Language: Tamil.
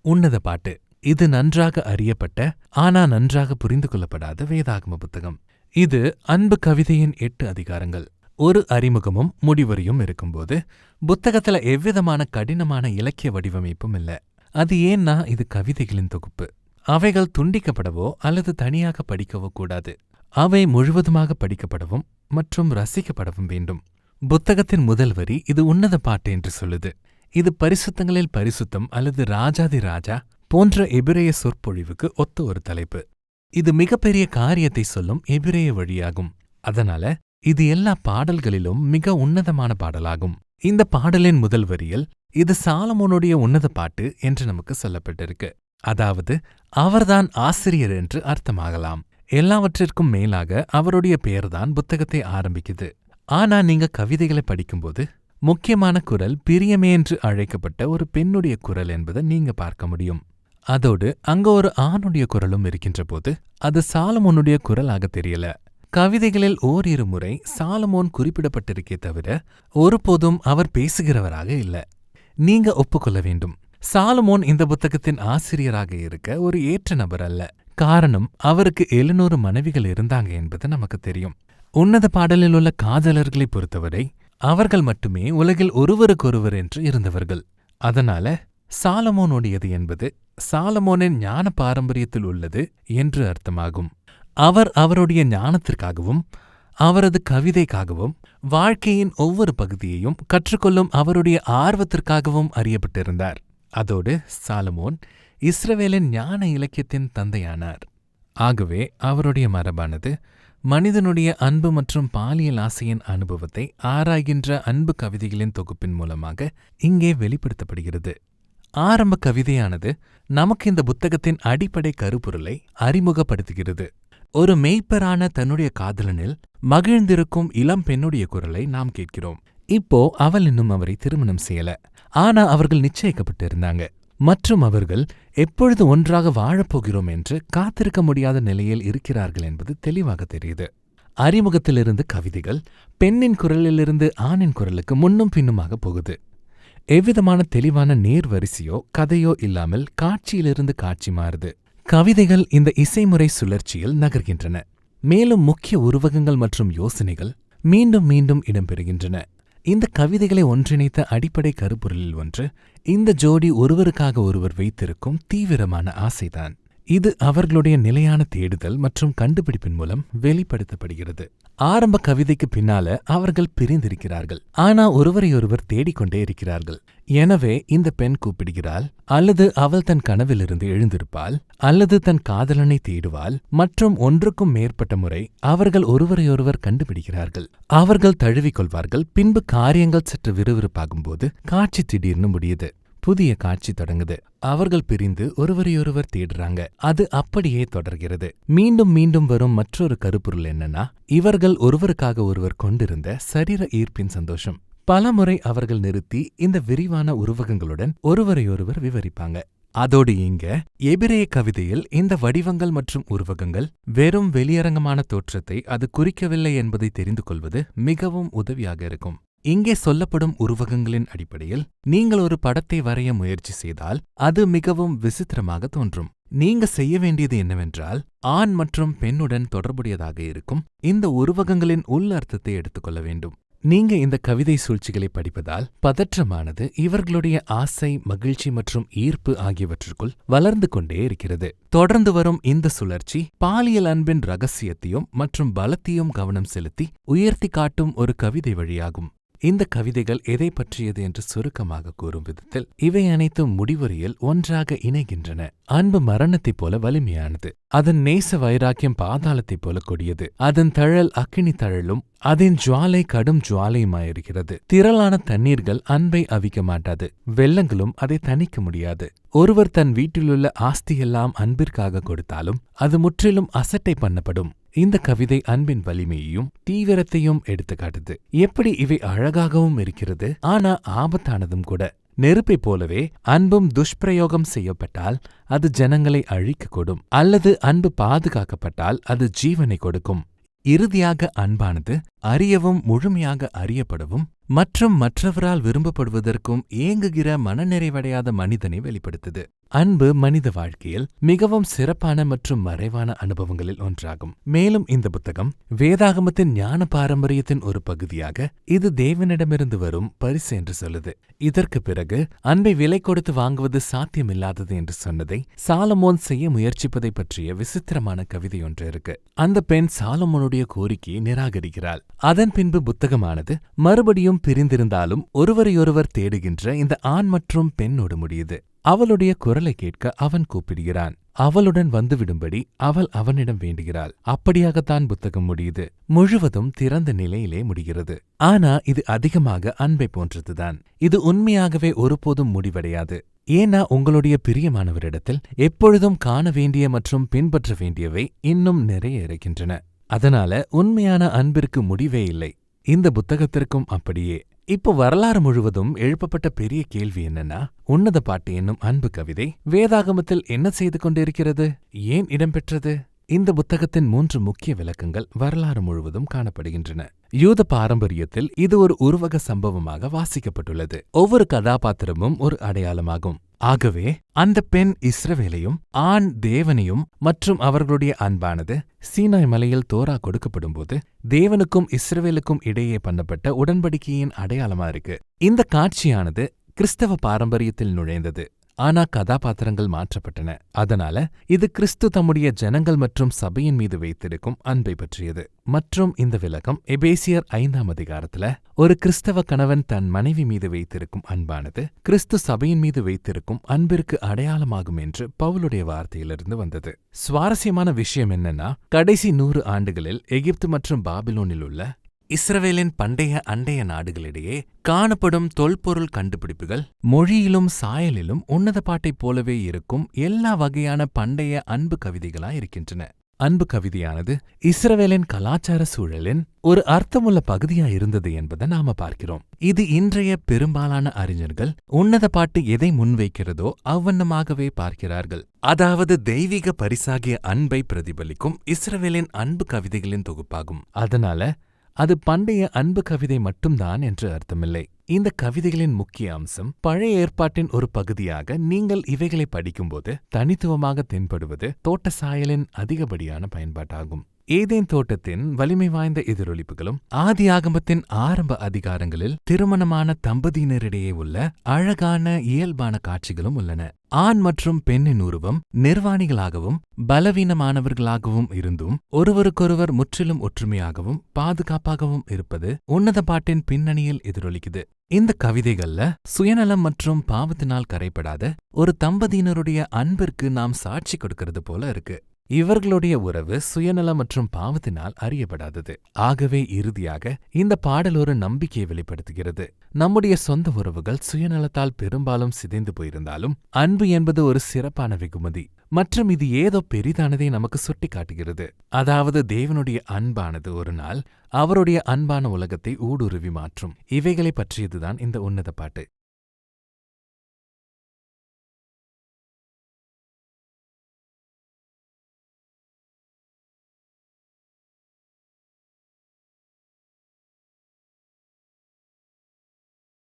உன்னத பாட்டு. இது நன்றாக அறியப்பட்ட ஆனா நன்றாக புரிந்து கொள்ளப்படாத வேதாகம புத்தகம். இது அன்பு கவிதையின் 8 அதிகாரங்கள். ஒரு அறிமுகமும் முடிவுரையும் இருக்கும்போது புத்தகத்துல எவ்விதமான கடினமான இலக்கிய வடிவமைப்பும் இல்ல. அது ஏன்னா இது கவிதைகளின் தொகுப்பு. அவைகள் துண்டிக்கப்படவோ அல்லது தனியாக படிக்கவோ கூடாது. அவை முழுவதுமாக படிக்கப்படவும் மற்றும் ரசிக்கப்படவும் வேண்டும். புத்தகத்தின் முதல் வரி இது உன்னத பாட்டு என்று சொல்லுது. இது பரிசுத்தங்களில் பரிசுத்தம் அல்லது ராஜாதி ராஜா போன்ற எபிரேய சொற்பொழிவுக்கு ஒத்த ஒரு தலைப்பு. இது மிகப்பெரிய காரியத்தை சொல்லும் எபிரேய வழியாகும். அதனால இது எல்லா பாடல்களிலும் மிக உன்னதமான பாடலாகும். இந்த பாடலின் முதல் வரியில் இது சாலமோனுடைய உன்னத பாட்டு என்று நமக்கு சொல்லப்பட்டிருக்கு. அதாவது அவர்தான் ஆசிரியர் என்று அர்த்தமாகலாம். எல்லாவற்றிற்கும் மேலாக அவருடைய பெயர்தான் புத்தகத்தை ஆரம்பிக்குது. ஆனா நீங்க கவிதைகளை படிக்கும்போது முக்கியமான குரல் பிரியமே என்று அழைக்கப்பட்ட ஒரு பெண்ணுடைய குரல் என்பதை நீங்க பார்க்க முடியும். அதோடு அங்க ஒரு ஆணுடைய குரலும் இருக்கின்ற போது அது சாலமோனுடைய குரலாக தெரியல. கவிதைகளில் ஓரிரு முறை சாலமோன் குறிப்பிடப்பட்டிருக்கே தவிர ஒருபோதும் அவர் பேசுகிறவராக இல்ல. நீங்க ஒப்புக்கொள்ள வேண்டும், சாலமோன் இந்த புத்தகத்தின் ஆசிரியராக இருக்க ஒரு ஏற்ற நபர் அல்ல. காரணம், அவருக்கு 700 மனைவிகள் இருந்தாங்க என்பது நமக்கு தெரியும். உன்னத பாடலில் உள்ள காதலர்களை பொறுத்தவரை அவர்கள் மட்டுமே உலகில் ஒருவருக்கொருவர் என்று இருந்தவர்கள். அதனால சாலமோனுடையது என்பது சாலமோனின் ஞான பாரம்பரியத்தில் உள்ளது என்று அர்த்தமாகும். அவர் அவருடைய ஞானத்திற்காகவும் அவரது கவிதைக்காகவும் வாழ்க்கையின் ஒவ்வொரு பகுதியையும் கற்றுக்கொள்ளும் அவருடைய ஆர்வத்திற்காகவும் அறியப்பட்டிருந்தார். அதோடு சாலமோன் இஸ்ரவேலின் ஞான இலக்கியத்தின் தந்தையானார். ஆகவே அவருடைய மரபானது மனிதனுடைய அன்பு மற்றும் பாலியல் ஆசையின் அனுபவத்தை ஆராய்கின்ற அன்பு கவிதைகளின் தொகுப்பின் மூலமாக இங்கே வெளிப்படுத்தப்படுகிறது. ஆரம்ப கவிதையானது நமக்கு இந்த புத்தகத்தின் அடிப்படை கருப்பொருளை அறிமுகப்படுத்துகிறது. ஒரு மேய்ப்பரான தன்னுடைய காதலனில் மகிழ்ந்திருக்கும் இளம் பெண்ணுடைய குரலை நாம் கேட்கிறோம். இப்போ அவள் இன்னும் அவரை திருமணம் செய்யல, ஆனா அவர்கள் நிச்சயிக்கப்பட்டிருந்தாங்க மற்றும் அவர்கள் எப்பொழுது ஒன்றாக வாழப்போகிறோம் என்று காத்திருக்க முடியாத நிலையில் இருக்கிறார்கள் என்பது தெளிவாக தெரியுது. அறிமுகத்திலிருந்து கவிதைகள் பெண்ணின் குரலிலிருந்து ஆணின் குரலுக்கு முன்னும் பின்னுமாக போகுது. எவ்விதமான தெளிவான நேர்வரிசையோ கதையோ இல்லாமல் காட்சியிலிருந்து காட்சி மாறுது. கவிதைகள் இந்த இசைமுறை சுழற்சியில் நகர்கின்றன. மேலும் முக்கிய உருவகங்கள் மற்றும் யோசனைகள் மீண்டும் மீண்டும் இடம்பெறுகின்றன. இந்த கவிதைகளை ஒன்றிணைத்த அடிப்படை கருப்பொருளில் ஒன்று இந்த ஜோடி ஒருவருக்காக ஒருவர் வைத்திருக்கும் தீவிரமான ஆசைதான். இது அவர்களுடைய நிலையான தேடுதல் மற்றும் கண்டுபிடிப்பின் மூலம் வெளிப்படுத்தப்படுகிறது. ஆரம்ப கவிதைக்கு பின்னால அவர்கள் பிரிந்திருக்கிறார்கள், ஆனா ஒருவரையொருவர் தேடிக்கொண்டே இருக்கிறார்கள். எனவே இந்த பெண் கூப்பிடுகிறாள், அல்லது அவள் தன் கனவிலிருந்து எழுந்திருப்பாள், அல்லது தன் காதலனை தேடுவாள் மற்றும் ஒன்றுக்கும் மேற்பட்ட முறை அவர்கள் ஒருவரையொருவர் கண்டுபிடிக்கிறார்கள். அவர்கள் தழுவிக்கொள்வார்கள். பின்பு காரியங்கள் சற்று விறுவிறுப்பாகும்போது காட்சி திடீர்னு முடியுது. புதிய காட்சி தொடங்குது. அவர்கள் பிரிந்து ஒருவரையொருவர் தேடுறாங்க. அது அப்படியே தொடர்கிறது. மீண்டும் மீண்டும் வரும் மற்றொரு கருப்பொருள் என்னன்னா, இவர்கள் ஒருவருக்காக ஒருவர் கொண்டிருந்த சரீர ஈர்ப்பின் சந்தோஷம். பலமுறை அவர்கள் நிறுத்தி இந்த விரிவான உருவகங்களுடன் ஒருவரையொருவர் விவரிப்பாங்க. அதோடு இங்க எபிரேய கவிதையில் இந்த வடிவங்கள் மற்றும் உருவகங்கள் வெறும் வெளியரங்கமான தோற்றத்தை அது குறிக்கவில்லை என்பதை தெரிந்து கொள்வது மிகவும் உதவியாக இருக்கும். இங்கே சொல்லப்படும் உருவகங்களின் அடிப்படையில் நீங்கள் ஒரு படத்தை வரைய முயற்சி செய்தால் அது மிகவும் விசித்திரமாக தோன்றும். நீங்க செய்ய வேண்டியது என்னவென்றால் ஆண் மற்றும் பெண்ணுடன் தொடர்புடையதாக இருக்கும் இந்த உருவகங்களின் உள் அர்த்தத்தை எடுத்துக்கொள்ள வேண்டும். நீங்க இந்த கவிதை சூழ்ச்சிகளை படிப்பதால் பதற்றமானது இவர்களுடைய ஆசை, மகிழ்ச்சி மற்றும் ஈர்ப்பு ஆகியவற்றுக்குள் வளர்ந்து கொண்டே இருக்கிறது. தொடர்ந்து வரும் இந்த சுழற்சி பாலியல் அன்பின் ரகசியத்தையும் மற்றும் பலத்தையும் கவனம் செலுத்தி உயர்த்தி காட்டும் ஒரு கவிதை வழியாகும். இந்த கவிதைகள் எதை பற்றியது என்று சுருக்கமாக கூறும் விதத்தில் இவை அனைத்தும் முடிவுரையில் ஒன்றாக இணைகின்றன. அன்பு மரணத்தைப் போல வலிமையானது. அதன் நேச வைராக்கியம் பாதாளத்தைப் போல கொடியது. அதன் தழல் அக்கினி தழலும் அதன் ஜுவாலை கடும் ஜுவாலையுமாயிருக்கிறது. திரளான தண்ணீர்கள் அன்பை அவிக்க மாட்டாது, வெள்ளங்களும் அதை தணிக்க முடியாது. ஒருவர் தன் வீட்டிலுள்ள ஆஸ்தியெல்லாம் அன்பிற்காக கொடுத்தாலும் அது முற்றிலும் அசட்டை பண்ணப்படும். இந்த கவிதை அன்பின் வலிமையையும் தீவிரத்தையும் எடுத்துக்காட்டுது. எப்படி இவை அழகாகவும் இருக்கிறது, ஆனா ஆபத்தானதும் கூட. நெருப்பைப் போலவே அன்பும் துஷ்பிரயோகம் செய்யப்பட்டால் அது ஜனங்களை அழிக்கக்கூடும், அல்லது அன்பு பாதுகாக்கப்பட்டால் அது ஜீவனை கொடுக்கும். இறுதியாக அன்பானது அறியவும் முழுமையாக அறியப்படவும் மற்றும் மற்றவரால் விரும்பப்படுவதற்கும் ஏங்குகிற மனநிறைவடையாத மனிதனை வெளிப்படுத்துது. அன்பு மனித வாழ்க்கையில் மிகவும் சிறப்பான மற்றும் மறைவான அனுபவங்களில் ஒன்றாகும். மேலும் இந்த புத்தகம் வேதாகமத்தின் ஞான பாரம்பரியத்தின் ஒரு பகுதியாக இது தேவனிடமிருந்து வரும் பரிசு என்று சொல்லுது. இதற்கு பிறகு அன்பை விலை கொடுத்து வாங்குவது சாத்தியமில்லாதது என்று சொன்னதை சாலமோன் செய்ய முயற்சிப்பதை பற்றிய விசித்திரமான கவிதை ஒன்று இருக்கு. அந்த பெண் சாலமோனுடைய கோரிக்கையை நிராகரிக்கிறாள். அதன் பின்பு புத்தகமானது மறுபடியும் பிரிந்திருந்தாலும் ஒருவரையொருவர் தேடுகின்ற இந்த ஆண் மற்றும் பெண்ணோடு முடியுது. அவளுடைய குரலை கேட்க அவன் கூப்பிடுகிறான். அவளுடன் வந்துவிடும்படி அவள் அவனிடம் வேண்டுகிறாள். அப்படியாகத்தான் புத்தகம் முடியுது. முழுவதும் திறந்த நிலையிலே முடிகிறது. ஆனா இது அதிகமாக அன்பை போன்றதுதான். இது உண்மையாகவே ஒருபோதும் முடிவடையாது. ஏன்னா உங்களுடைய பிரியமானவரிடத்தில் எப்பொழுதும் காண வேண்டிய மற்றும் பின்பற்ற வேண்டியவை இன்னும் நிறைய இருக்கின்றன. அதனால உண்மையான அன்பிற்கு முடிவே இல்லை. இந்த புத்தகத்திற்கும் அப்படியே. இப்போ வரலாறு முழுவதும் எழுப்பப்பட்ட பெரிய கேள்வி என்னன்னா, உன்னத பாட்டு என்னும் அன்பு கவிதை வேதாகமத்தில் என்ன செய்து கொண்டிருக்கிறது, ஏன் இடம்பெற்றது? இந்த புத்தகத்தின் 3 முக்கிய விளக்கங்கள் வரலாறு முழுவதும் காணப்படுகின்றன. யூத பாரம்பரியத்தில் இது ஒரு உருவக சம்பவமாக வாசிக்கப்பட்டுள்ளது. ஒவ்வொரு கதாபாத்திரமும் ஒரு அடையாளமாகும். ஆகவே அந்த பெண் இஸ்ரவேலையும் ஆண் தேவனையும் மற்றும் அவர்களுடைய அன்பானது சீனாய் மலையில் தோரா கொடுக்கப்படும்போது தேவனுக்கும் இஸ்ரவேலுக்கும் இடையே பண்ணப்பட்ட உடன்படிக்கையின் அடையாளமா இருக்கு. இந்த காட்சியானது கிறிஸ்தவ பாரம்பரியத்தில் நுழைந்தது. ஆனா கதாபாத்திரங்கள் மாற்றப்பட்டன. அதனால இது கிறிஸ்து தம்முடைய ஜனங்கள் மற்றும் சபையின் மீது வைத்திருக்கும் அன்பை பற்றியது. மற்றும் இந்த விளக்கம் எபேசியர் 5ஆம் அதிகாரத்துல ஒரு கிறிஸ்தவ கணவன் தன் மனைவி மீது வைத்திருக்கும் அன்பானது கிறிஸ்து சபையின் மீது வைத்திருக்கும் அன்பிற்கு அடையாளமாகும் என்று பவுலுடைய வார்த்தையிலிருந்து வந்தது. சுவாரஸ்யமான விஷயம் என்னன்னா, கடைசி 100 ஆண்டுகளில் எகிப்து மற்றும் பாபிலோனில் உள்ள இஸ்ரவேலின் பண்டைய அண்டைய நாடுகளிடையே காணப்படும் தொல்பொருள் கண்டுபிடிப்புகள் மொழியிலும் சாயலிலும் உன்னத பாட்டைப் போலவே இருக்கும் எல்லா வகையான பண்டைய அன்பு கவிதைகளாயிருக்கின்றன. அன்பு கவிதையானது இஸ்ரவேலின் கலாச்சார சூழலின் ஒரு அர்த்தமுள்ள பகுதியா இருந்தது என்பதை நாம பார்க்கிறோம். இது இன்றைய பெரும்பாலான அறிஞர்கள் உன்னத பாட்டு எதை முன்வைக்கிறதோ அவ்வண்ணமாகவே பார்க்கிறார்கள். அதாவது தெய்வீக பரிசாகிய அன்பை பிரதிபலிக்கும் இஸ்ரவேலின் அன்பு கவிதைகளின் தொகுப்பாகும். அதனால அது பண்டைய அன்பு கவிதை மட்டும்தான் என்று அர்த்தமில்லை. இந்த கவிதைகளின் முக்கிய அம்சம் பழைய ஏற்பாட்டின் ஒரு பகுதியாக நீங்கள் இவைகளை படிக்கும்போது தனித்துவமாக தென்படுவது தோட்ட சாயலின் அதிகப்படியான பயன்பாட்டாகும். ஏதேன் தோட்டத்தின் வலிமை வாய்ந்த எதிரொலிப்புகளும் ஆதியாகமத்தின் ஆரம்ப அதிகாரங்களில் திருமணமான தம்பதியினரிடையே உள்ள அழகான இயல்பான காட்சிகளும் உள்ளன. ஆண் மற்றும் பெண்ணின் உருவம் நிர்வாணிகளாகவும் பலவீனமானவர்களாகவும் இருந்தும் ஒருவருக்கொருவர் முற்றிலும் ஒற்றுமையாகவும் பாதுகாப்பாகவும் இருப்பது உன்னத பாட்டின் பின்னணியில் எதிரொலிக்குது. இந்த கவிதைகள்ல சுயநலம் மற்றும் பாவத்தினால் கரைப்படாத ஒரு தம்பதியினருடைய அன்பிற்கு நாம் சாட்சி கொடுக்கிறது போல இருக்கு. இவர்களுடைய உறவு சுயநலம் மற்றும் பாவத்தினால் அறியப்படாதது. ஆகவே இறுதியாக இந்த பாடல் ஒரு நம்பிக்கையை வெளிப்படுத்துகிறது. நம்முடைய சொந்த உறவுகள் சுயநலத்தால் பெரும்பாலும் சிதைந்து போயிருந்தாலும் அன்பு என்பது ஒரு சிறப்பான வெகுமதி மற்றும் இது ஏதோ பெரிதானதை நமக்கு சுட்டி காட்டுகிறது. அதாவது தேவனுடைய அன்பானது ஒரு நாள் அவருடைய அன்பான உலகத்தை ஊடுருவி மாற்றும். இவைகளை பற்றியதுதான் இந்த உன்னத பாட்டு.